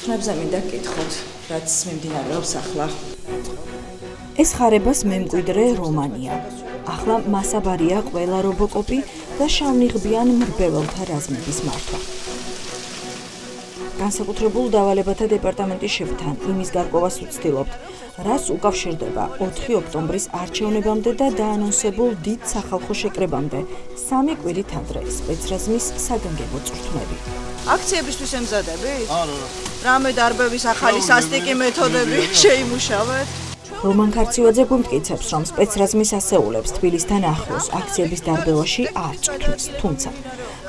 წვრთნებზე მინდა გკითხოთ, რაც მიმდინარეობს ახლა. ეს ხარებას მემკვიდრე რომანია. ახლა მასაბარია ყველა რობოკოპი და შავნიღბიან მრბეველთა რაზმების მართვა. განსაკუთრებულ დავალებათა დეპარტამენტის შეფთან იმის გარკვევას ვცდილობთ, რაც უკავშირდება 4 ოქტომბრის არჩევნებამდე და დაანონსებულ დიდ სახალხო შეკრებამდე 3 კვირით ადრე სპეცრაზმის საგანგებო წვრთნები. აქციებისთვის ემზადებით? არა. რამე დარბევის ახალი სასტიკი მეთოდები შეიმუშავეთ? რომან ქარცივაძე გვიმტკიცებს, რომ სპეცრაზმის ასეულებს თბილისთან ახლოს აქციების დარბევაში არ წვრთნეს, თუმცა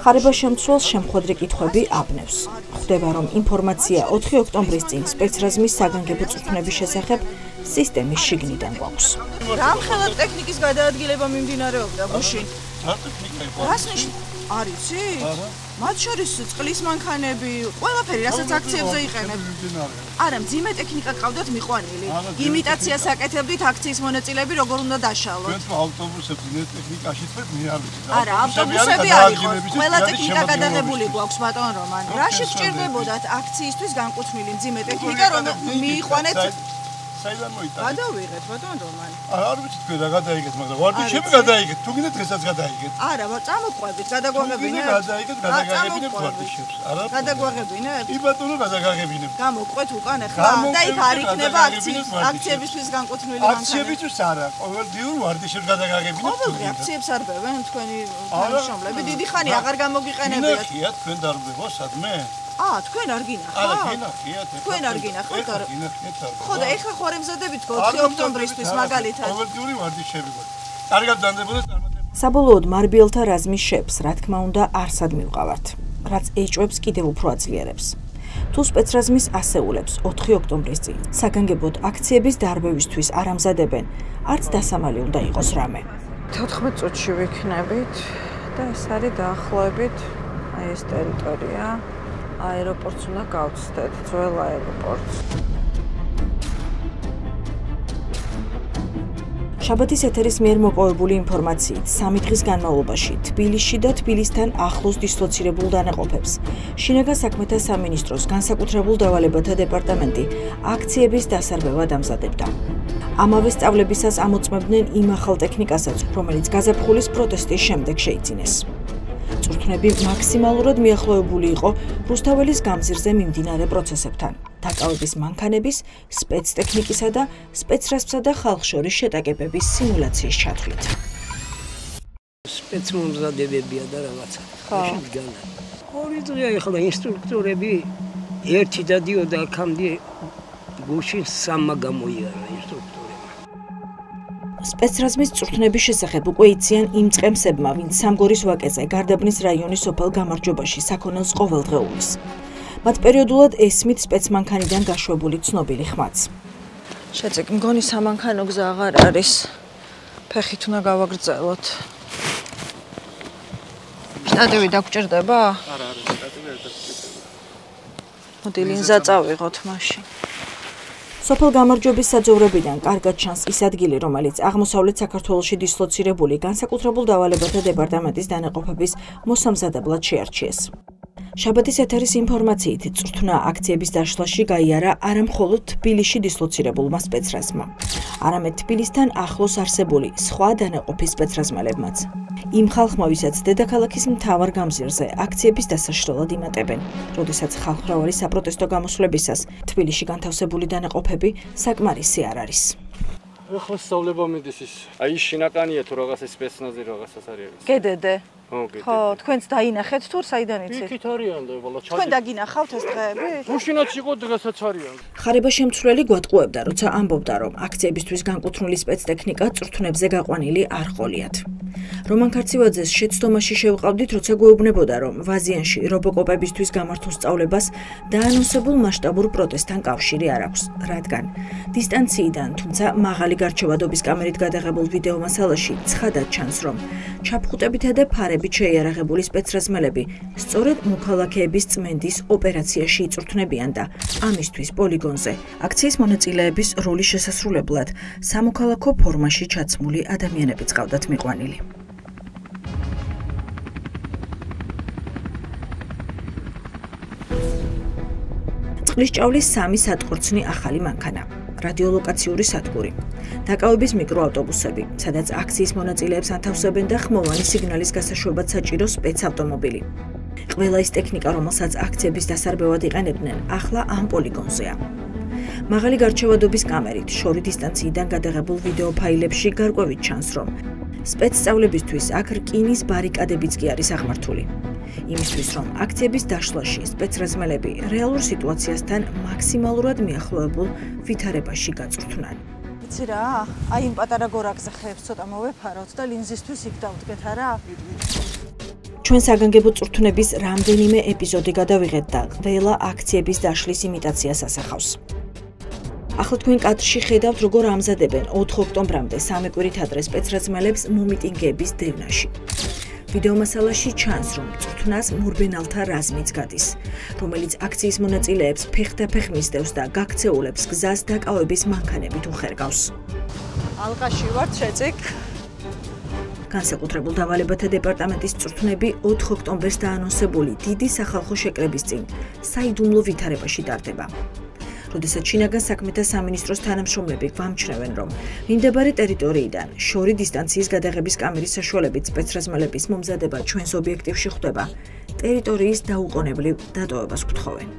ხარებას შემცველს შემხვედრი კითხვები აბნევს. ხვდება, რომ ინფორმაცია 4 ოქტომბრის წინ სპეცრაზმის საგანგებო წვრთნების შესახებ სისტემის შიგნიდან გვაქვს. რამხელა ტექნიკის გადაადგილება მიმდინარეობდა გუშინ? რა ტექნიკა იყო? რას ნიშნავს? არ იცი? მათ შორის წყლის მანქანები, ყველაფერი, რასაც აქციებზე იყენებთ. არა, მძიმე ტექნიკა ყავდათ მიყვანილი. იმიტაციას აკეთებდით აქციის მონაწილეები, როგორ უნდა დაშალოთ. თქვენ ავტობუსებს ძიმე ტექნიკაში თქვენ მიარვით. არა, ავტობუსები არ იყო. ყველა ტექნიკა გადაღებული გვაქვს, ბატონ რომან. რაში გჭირდებოდათ აქციისთვის განკუთვნილი მძიმე ტექნიკა, რომ მიიყვანეთ? საიდან მოიტანეთ? გადავიღეთ, ბატონ რომან. არ ვიცი თქვენ რა გადაიგეთ, მაგრამ ვარდიშები გადაიგეთ. თუ გინდათ დღესაც გადაიგეთ. არა, წამოყვებით, გადაგვაღებინეთ. გადაიგეთ, გადაგაგებინებთ ვარდიშებს. არა? გადაგვაღებინეთ? კი ბატონო, გადაგაგებინებთ. გამოყვეთ უკან ახლა და იქ არ იქნება აქციებისთვის განკუთვნილი მანქანები. აქციებისთვის არა, ყოველდღიურ ვარდიშებს გადაგაგებინებთ. ყოველდღე აქციებს არბევენ თქვენი თანამშრომლები? დიდი ხანი აღარ გამოგიყენებიათ. გინახიათ თქვენ დარბევო სადმე? თქვენ არ გინახავთ? არა, გინახიათ. თქვენ არ გინახავთ? გინახიათ. ხო და ეხლა ხო არ ემზადებით 4 ოქტომბრისთვის მაგალითად. ყოველდღიური ვარდიშები გვაქვს. კარგად დანდებოდა წარმატებული. საბოლოოდ მარბიელთა რაზმის შეფს, რა თქმა უნდა, არსად მივყავართ, რაც ეჭვებს კიდევ უფრო აძლიერებს. თუ სპეცრაზმის ასეულებს 4 ოქტომბრის წინ საგანგებოდ აქციების დარბევისთვის არ ამზადებენ, არც დასამალი უნდა იყოს რამე. 14 წუთში ვიქნებით და ეს არის დაახლოებით ეს ტერიტორია. აეროპორტს უნდა გავცდეთ, ძველ აეროპორტს. შაბათის ეთერის მიერ მოპოვებული ინფორმაციით 3 დღის განმავლობაში თბილისში და თბილისთან ახლოს დისლოცირებულ დანაყოფებს შინაგან საქმეთა სამინისტროს განსაკუთრებულ დავალებათა დეპარტამენტი აქციების დასარბევად ამზადებდა. ამავე სწავლებისას ამოწმებდნენ იმ ახალ ტექნიკასაც, რომელიც გაზაფხულის პროტესტის შემდეგ შეიძინეს. წვრთნები მაქსიმალურად მიახლოებული იყო რუსთაველის გამზირზე მიმდინარე პროცესებთან, დაკავების მანქანების, სპეცტექნიკისა და სპეცრაზმსა და ხალხშორის შეტაკებების სიმულაციის ჩათვლით. სპეცმომზადებებია და რაღაცა. შედგანა. 2 დღეა ეხლა ინსტრუქტორები ერთი დადიოდა აქამდე გუშინ 3 გამოიარა ინსტრუქტორები. სპეცრაზმის წვრთნების შესახებ უკვე იციან იმ წყემსებმა, ვინც სამგორის ვაკეზე გარდაბნის რაიონის სოფელ გამარჯვებაში საქონელს ყოველდღეულის. მათ პერიოდულად ესმით სპეცმანქანიდან გაშვებული ცნობილი ხმაც. შეწეკ, მგონი სამანქანო გზა აღარ არის. ფეხით უნდა გავაგრძელოთ. შტატივი დაგჭირდება? არა, შტატივი არ დაგჭირდება. მოდი ლინზა წავიღოთ მაშინ. სოფელ გამარჯვების საძოვრებიდან კარგად ჩანს ის ადგილი, რომელიც აღმოსავლეთ საქართველოში დისლოცირებული განსაკუთრებულ დავალებათა დეპარტამენტის დანაყოფების მოსამზადებლად შეარჩიეს. შაბათის ეთერის ინფორმაციით წვრთნა აქციების დაშლაში გაიარა არა მხოლოდ თბილისში დისლოცირებულმა სპეცრაზმმა, არამედ თბილისთან ახლოს არსებული სხვა დანაყოფის სპეცრაზმალებმაც. იმ ხალხმა, ვისაც დედაქალაქის მთავარ გამზირზე აქციების დასაშლელად იმატებენ, როდესაც ხალხმრავალი საპროტესტო გამოსვლებისას თბილისში განთავსებული დანაყოფები საკმარისი არ არის. ეხლა სწავლება მიდის ის. აი შინაკანია თუ რაღაცა სპეცნაზი რაღაცას არის. გედედე. ხო, თქვენც დაინახეთ თუ საიდან იცით? იქით არიან და ბოლა თქვენ დაგინახავთ ეს დღეები? გუშინაც იყო დღესაც არიან. ხარება შემცვლელი გვატყუებდა, როცა ამბობდა, რომ აქციებისთვის განკუთვნილი სპეცტექნიკა წვრთნებზე გაყვანილი არ ყოლიათ. რომან ქარცივაძეს შეცდომაში შევყავდით, როცა გვეუბნებოდა, რომ ვაზიანში რობოკოპებისთვის გამართულ სწავლებას დაანონსებულ მასშტაბურ პროტესტთან კავშირი არ აქვს, რადგან დისტანციიდან, თუმცა მაღალი გარჩევადობის კამერით გადაღებულ ვიდეო მასალაში ცხადად ჩანს, რომ ჩაფხუტებითა და ფარებით შეიარაღებული სპეცრაზმელები სწორედ მოქალაქეების წმენდის ოპერაციაში იწვრთნებიან და ამისთვის პოლიგონზე აქციის მონაწილეების როლის შესასრულებლად სამოქალაქო ფორმაში ჩაცმული ადამიანები წავდათ მიყვანილი. წყლისჭავლის 3 სატყორცნი ახალი მანქანა, რადიოლოკაციური სადგური, დაკავების მიკროავტობუსები, სადაც აქციის მონაწილეებს ათავსებენ და ხმოვანი სიგნალის გასაშვებად საჭირო სპეცავტომობილი. ყველა ის ტექნიკა, რომელსაც აქციების დასარბევად იყენებდნენ, ახლა ამ პოლიგონზეა. მაღალი გარჩევადობის კამერით შორი დისტანციიდან გადაღებულ ვიდეო ფაილებში გარკვევით ჩანს, რომ სპეცსწავლებისთვის აქ რკინის ბარიკადებიც კი არის აღმართული. იმისთვის, რომ აქციების დაშლაში სპეცრაზმელები რეალურ სიტუაციასთან მაქსიმალურად მიახლოებულ ვითარებაში გაწვრთნან. იცი რა, აი იმ პატარა გორაკზე ხეებს ცოტა მოვეფაროთ და ლინზისთვის იქ დავდგეთ არა? ჩვენ საგანგებო წვრთნების რამდენიმე ეპიზოდი გადავიღეთ და ყველა აქციების დაშლის იმიტაციას ასახავს. ახლა თქვენ კადრში ხედავთ, როგორ ამზადებენ 4 ოქტომბრამდე 3 კვირით ადრე სპეცრაზმელებს მომიტინგეების დევნაში. ვიდეო მასალაში ჩანს, რომ წვრთნას მურბენალთა რაზმიც გადის, რომელიც აქციის მონაწილეებს ფეხდაფეხ მისდევს და გაქცეულებს გზას დაკავების მანქანებით უხერგავს. ალყაში ვარ შეწიკ. განსაკუთრებულ დავალებათა დეპარტამენტის წვრთნები 4 ოქტომბერს დაანონსებული დიდი სახალხო შეკრების წინ საიდუმლო ვითარებაში ტარდება. როდესაც შინაგან საქმეთა სამინისტროს თანამშრომლები გვამჩნევენ, რომ მიმდებარე ტერიტორიიდან შორი დისტანციის გადაღების კამერის საშუალებით სპეცრაზმელების მომზადება ჩვენს ობიექტივში ხდება, ტერიტორიის დაუყოვნებლივ დატოვებას გთხოვენ.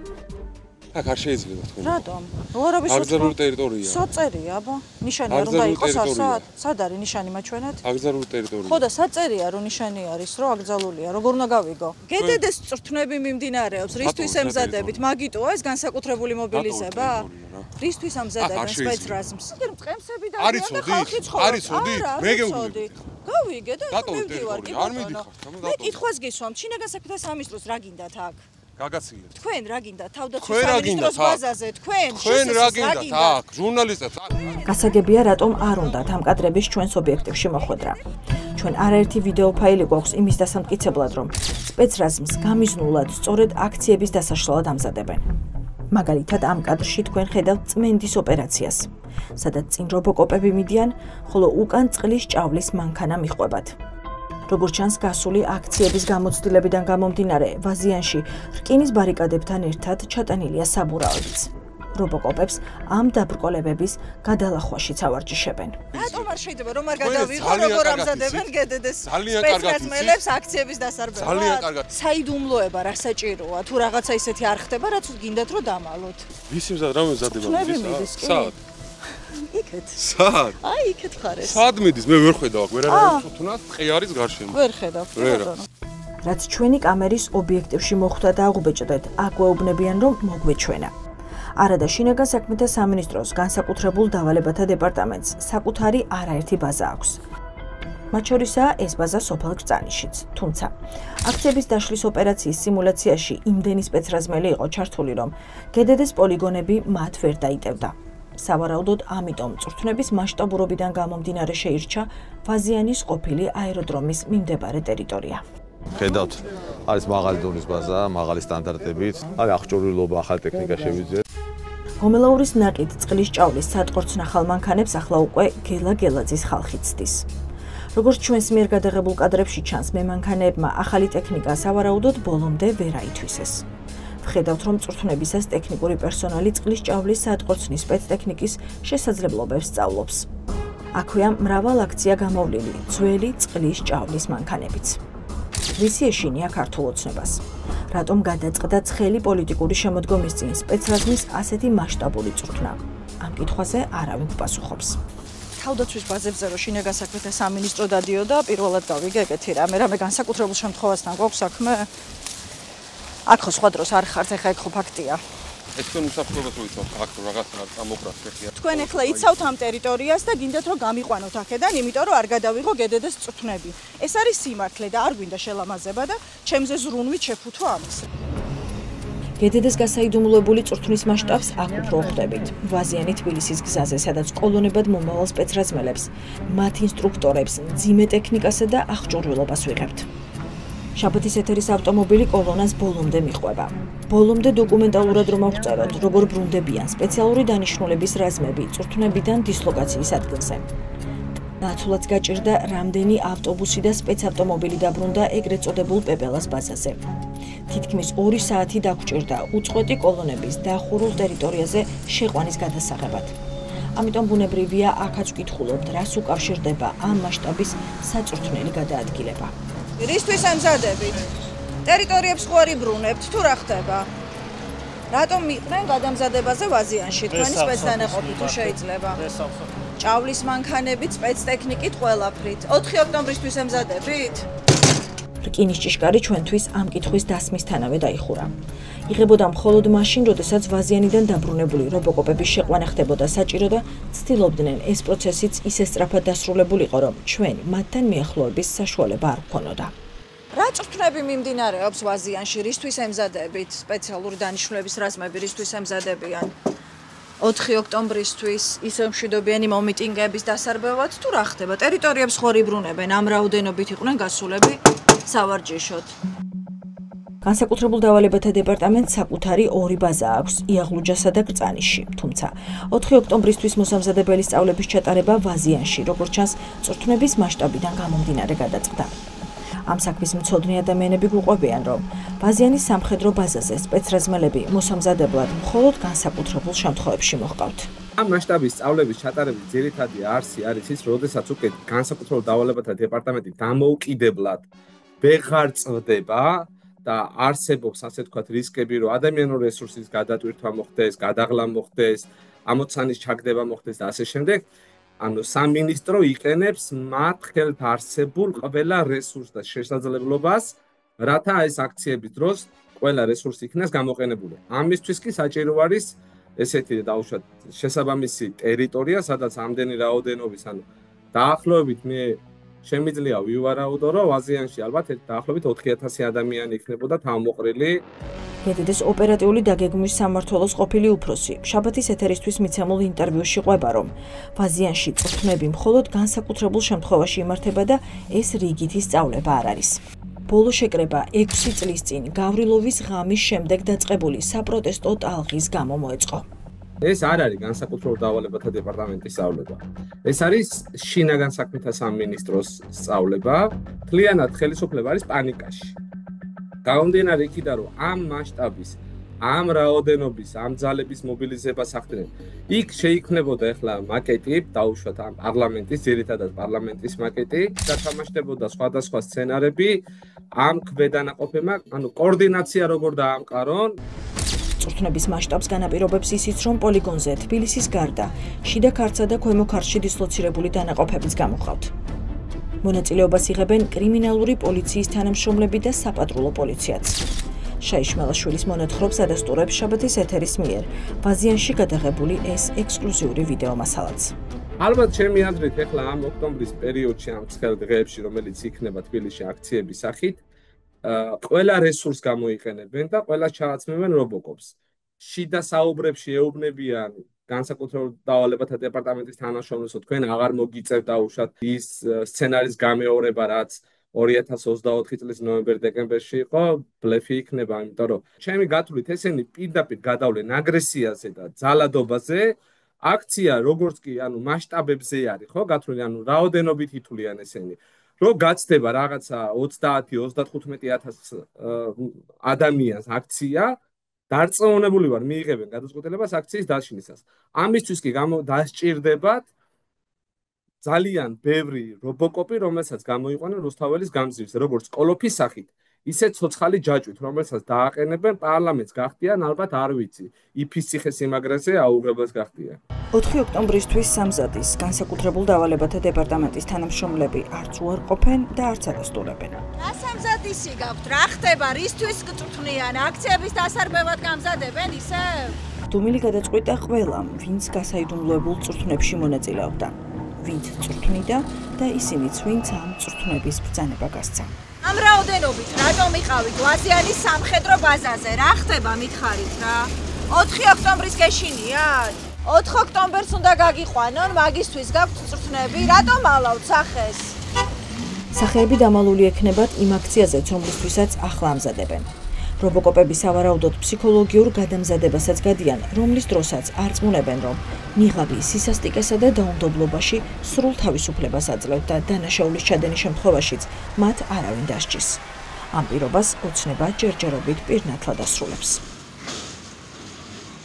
აქ არ შეიძლება თქვენ. რატომ? ვარობის აგზარული ტერიტორია. საწერია, აბა. ნიშანი არ უნდა იყოს არსად? სად არის ნიშანი მაჩვენეთ? აგზარული ტერიტორია. ხო და საწერია, რომ ნიშანი არის, რომ აგზალულია. როგორ უნდა გავიგო? გედედეს წვრთნები მიმდინარეობს, რისთვის ემზადებით? მაგიტოა ეს განსაკუთრებული მობილიზება? რისთვის ამზადებენ სპეცრაზმს? მწყემსები და ხალხი ცხოვრობს. არის ოდით? მე გეუბნები. გავიგე და მივდივარ კი არ მიდიხარ. მე კითხვას გისვამთ, შინაგან საქმეთა სამინისტროს რა გინდათ აქ? გაგაცილებთ. თქვენ რა გინდა თავდაცვის სამინისტროს ბაზაზე თქვენ რა გინდათ აქ ჟურნალისტებს გასაგებია რატომ არ უნდათ ამ კადრების ჩვენს ობიექტივში მოხვედრა. ჩვენ არაერთი ვიდეო ფაილი გვაქვს იმის დასამტკიცებლად, რომ სპეცრაზმს გამიზნულად სწორედ აქციების დასაშლელად ამზადებენ. მაგალითად ამ კადრში თქვენ ხედავთ წმენდის ოპერაციას, სადაც წინ რობოკოპები მიდიან, ხოლო უკან წყლის ჭავლის მანქანა მიჰყვებათ. როგორც ჩანს, გასული აქციების გამოცდილებიდან გამომდინარე, ვაზიანში რკინის ბარიკადებთან ერთად ჩატანილია საბურავებიც. რობოკოპებს ამ დაბრკოლებების გადალახვაშიც ავარჯიშებენ. რატომ არ შეიძლება რომ არ გადავიღო როგორ ამზადებენ გედედეს სპეცრაზმელებს აქციების დასარბევად? ძალიან კარგად. საიდუმლოება რა საჭიროა? თუ რაღაცა ისეთი არ ხდება, რაც გინდათ რომ დამალოთ. ვის იმზად რა მეზადება ის? სად? იქეთ. სად? აი იქეთ ხარეს. სად მიდის? მე ვერ ხედავ აქ, ვერ არის წვრთნას, ტყე არის გარშემო. ვერ ხედავ. რაც ჩვენი კამერის ობიექტივში მოხვდა და აღუბეჭდეთ, აქ გვეუბნებიან, რომ მოგვეჩვენა. არადა შინაგან საქმეთა სამინისტროს განსაკუთრებულ დავალებათა დეპარტამენტს საკუთარი არაერთი ბაზა აქვს. მათ შორისაა ეს ბაზა სოფელ გრძანიშიც. თუმცა, აქციების დაშლის ოპერაციის სიმულაციაში იმდენი სპეცრაზმელი იყო ჩართული, რომ გედედეს პოლიგონები მათ ვერ დაიტევდა. სავარაუდოდ ამიტომ წვრთნების მასშტაბურობიდან გამომდინარე შეირჩა ვაზიანის ყოფილი აეროდრომის მიმდებარე ტერიტორია. ხედავთ, არის მაღალი დონის ბაზა, მაღალი სტანდარტებით. აი აღჭურვილობა, ახალი ტექნიკა შევიძიეთ. ღომელაურის ნაკით წყლის ჭავლის სატყორცნახალ მანქანებს ახლა უკვე გელა-გელაძის ხალხი ცდის. როგორც ჩვენს მიერ გადაღებულ კადრებში ჩანს, მემანქანეებმა ახალი ტექნიკა სავარაუდოდ ბოლომდე ვერ აითვისეს. ვხედავთ, რომ წვრთნებისას ტექნიკური პერსონალი წყლის ჭავლის სატყორცნის სპეცტექნიკის შესაძლებლობებს სწავლობს. აქვეა მრავალ აქცია გამოვლილი ძველი წყლის ჭავლის მანქანებიც. ვისი ეშინია ქართულ ოცნებას? რატომ გადაწყდა ცხელი პოლიტიკური შემოდგომის წინ სპეცრაზმის ასეთი მასშტაბური წვრთნა? ამ კითხვაზე არავინ გპასუხობს. თავდაცვის ბაზებზე რო შინაგან საქმეთა სამინისტრო დადიოდა, პირველად გავიგე ეგეთი რამე განსაკუთრებულ შემთხვევასთან გვაქვს საქმე. აქ ხო სხვა დროს არ ხართ, ეხა ეგ ხო ფაქტია. ეს თქვენ უსაფრთხოებას რო იცავთ აქ რაღაცა წამოხრას ხეხია. თქვენ ახლა იცავთ ამ ტერიტორიას და გინდათ რომ გამიყვანოთ აქედან, იმიტომ რომ არ გადავიღო გედედეს წრთნები. ეს არის სიმართლე და არ გვინდა შელამაზება და ჩემზე ზრუნვით შეფუთო ამის. გედედეს გასაიდუმლოებული წრთნის მასშტაბს აქ უფრო ხვდებით. ვაზიანი თბილისის გზაზე, სადაც კოლონებად მომავალ სპეცრაზმელებს, მათ ინსტრუქტორებს, მძიმე ტექნიკასა და აღჭურვილობას ვიღებთ. შაბათის ეთერის ავტომობილი კოლონას ბოლომდე მიყვება. ბოლომდე დოკუმენტალურად რომ აღწეროთ, როგორ ბრუნდებიან სპეციალური დანიშნულების რაზმები წრთნებიდან დისლოკაციის ადგილზე. ნაცვლად გაჭირდა რამდენი ავტობუსი და სპეცავტომობილი დაბრუნდა ეგრეთ წოდებულ პეპელას ბაზაზე. თითქმის 2 საათი დაგჭირდა უწყვეტი კოლონების დახურულ ტერიტორიაზე შეყვანის გადასაღებად. ამიტომ ბუნებრივია აქაც ვკითხულობთ, რას უკავშირდება ამ მასშტაბის საწვრთნელი გადაადგილება. რისთვის ემზადებით? ტერიტორიებს ხო არ იბრუნებთ, თუ რა ხდება? რატომ მიყვნენ გადამზადებაზე ვაზიანში? თქვენი სპეცდანაყოფი თუ შეიძლება? ჭავლის მანქანებით, სპეცტექნიკით ყველაფრით. 4 ოქტომბრისთვის ემზადებით? რკინის ჭიშკარი ჩვენთვის ამ კითხვის დასმისთანავე დაიხურა. იღებოდა მხოლოდ მაშინ, როდესაც ვაზიანიდან დაბრუნებული რობოკოპების შეყვანა ხდებოდა საჭირო და ცდილობდნენ ეს პროცესიც ისე სწრაფად დასრულებულიყო, რომ ჩვენ მათთან მიახლოების საშუალება არ გქონოდა. რა წრთნები მიმდინარეობს ვაზიანში? რისთვის ემზადებით? სპეციალური დანიშნულების რაზმები რისთვის ემზადებიან? 4 ოქტომბრისთვის ისევ მშვიდობიანი მომიტინგების დასარბევად თუ რა ხდება? ტერიტორიებს ხო იბრუნებენ? ამ რაოდენობით იყვნენ გასულები სავარჯიშოდ. განსაკუთრებულ დავალებათა დეპარტამენტს საკუთარი 2 ბაზა აქვს იაღლუჯასა და კრწანიშში, თუმცა 4 ოქტომბრისთვის მოსამზადებელი სწავლების ჩატარება ვაზიანში, როგორც ჩანს, წრთნების მასშტაბიდან გამომდინარე გადაწყდა. ამ საქმის მცოდნე ადამიანები გვიყვებიან, რომ ვაზიანის სამხედრო ბაზაზე სპეცრაზმელები მოსამზადებლად მხოლოდ განსაკუთრებულ შემთხვევებში მოჰყავთ. ამ მასშტაბის სწავლების ჩატარების ძირითადი არსი არის ის, როდესაც უკვე განსაკუთრებულ დავალებათა დეპარტამენტი დამოუკიდებლად ვეღარ წვდება და არსებობს ასე ვთქვათ რისკები, რომ ადამიანური რესურსის გადატვირთვა მოხდეს, გადაღლა მოხდეს, ამოცანის ჩაგდება მოხდეს და ასე შემდეგ. ანუ სამინისტრო იყენებს მათ ხელთ არსებულ ყველა რესურსს და შესაძლებლობას, რათა ეს აქციების დროს ყველა რესურსი იქნას გამოყენებული. ამისთვის კი საჭირო არის ესეთი დაუშვათ შესაბამისი ტერიტორია, სადაც ამდენი რაოდენობის, ანუ დაახლოებით მე შემიძლია ვივარაუდო, რომ ვაზიანში ალბათ დაახლოებით 4000 ადამიანი იქნებოდა თავმოყრილი. გედედეს ოპერატიული დაგეგმვის სამმართველოს ყოფილი უფროსი შაბათის ეთერისთვის მიცემულ ინტერვიუში ყვება, რომ ვაზიანში წრთნები მხოლოდ განსაკუთრებულ შემთხვევაში იმართება და ეს რიგითი სწავლება არ არის. ბოლო შეკრება 6 წლის წინ გავრილოვის ღამის შემდეგ დაწყებული საპროტესტო ტალღის გამო მოეწყო. ეს არ არის განსაკუთრებულ დავალებათა დეპარტამენტის სწავლება. ეს არის შინაგან საქმეთა სამინისტროს სწავლება. მთლიანად ხელისუფლება არის პანიკაში. გამომდინარე იქიდან, რომ ამ მასშტაბის, ამ რაოდენობის, ამ ძალების მობილიზებას ახდენენ. იქ შეიქმნებოდა ახლა მაკეტი, დაუშვათ ამ პარლამენტის, ძირითადად პარლამენტის მაკეტი, გათამაშდებოდა სხვადასხვა სცენარები, ამ ქვედანაყოფებმა, ანუ კოორდინაცია როგორ დაამყარონ. წრთნების მასშტაბს განაპირობებს ისიც, რომ პოლიგონზე თბილისის გარდა შიდა ქართსა და ქვემო ქართში დისლოცირებული დანაყოფებიც გამოჰყავთ. მონაწილეობას იღებენ კრიმინალური პოლიციის თანამშრომლები და საპატრულო პოლიციაც. შაიშმელაშვილის მონათხრობს ადასტურებს შაბათის ეთერის მიერ ვაზიანში გადაღებული ეს ექსკლუზიური ვიდეო მასალაც. ალბათ ჩემი აზრით ახლა ამ ოქტომბრის პერიოდში ამ ცხელ დღეებში, რომელიც იქნება თბილისში აქციების სახით, ყველა რესურს გამოიყენებენ და ყველა ჩააცმევენ რობოკოპს. შიდა საუბრებში ეუბნებიან განსაკუთრებულ დავალებათა დეპარტამენტის თანამშრომლებს, თქვენ აღარ მოგიწევთ დაუშვათ ის სცენარის გამეორება, რაც 2024 წლის ნოემბერ-დეკემბერში იყო, ბლეფი იქნება, იმიტომ რომ ჩემი გათვლით ესენი პირდაპირ გადავლენ აგრესიაზე და ძალადობაზე. აქცია როგორც კი, ანუ მასშტაბებზე არის, ხო, გათვლილი, ანუ რაოდენობით ითვლიან ესენი. რომ გაცდება რაღაცა 30-35,000 ადამიანს აქცია, დარწმუნებული ვარ, მიიღებენ გადაწყვეტილებას აქციის დაშლისას. ამისთვის კი დასჭირდებათ ძალიან ბევრი რობოკოპი, რომელსაც გამოიყვანენ რუსთაველის გამზირზე, როგორც კოლოფის სახით, ისე ცოცხალი ჯაჭვით, რომელსაც დააყენებენ პარლამენტს გახდიან, ალბათ არ ვიცი. იფის ციხესიმაგრეზე აუღებელს გახდიან. 4 ოქტომბრისთვის სამზადის განსაკუთრებულ დავალებათა დეპარტამენტის თანამშრომლები არც უარყოფენ და არც ადასტურებენ. სამზადისი გაქვთ, რა ხდება, რისთვის გწვრთნიან, აქციების დასარბევად გამზადებენ ისე? დუმილი გადაწყვიტა ყველამ, ვინც გასაიდუმლოებულ წვრთნებში მონაწილეობდა, ვინც წვრთნიდა და ისინიც, ვინც ამ წვრთნების ბრძანება გასცა. ამ რაოდენობით რატომ იყავით ვაზიანის სამხედრო ბაზაზე? რა ხდება მითხარით რა? 4 ოქტომბრის გეშინიათ? 4 ოქტომბერს უნდა გაგიყვანონ, მაგისთვის გაქვთ წვრთნები, რატომ ალავთ სახეს? სახეები დამალული ექნებათ იმ აქციაზეც, რომლისთვისაც ახლა ამზადებენ. რობოკოპები სავარაუდოდ ფსიქოლოგიურ გადამზადებასაც გადიან, რომლის დროსაც არწმუნებენ, რომ ნიღაბი სისასტიკესა და დაუნდობლობაში სრულ თავისუფლებას აძლევთ და დანაშაულის ჩადენის შემთხვევაშიც მათ არავინ დასჯის. ამ პირობას ოცნება ჯერჯერობით პირნათლად ასრულებს.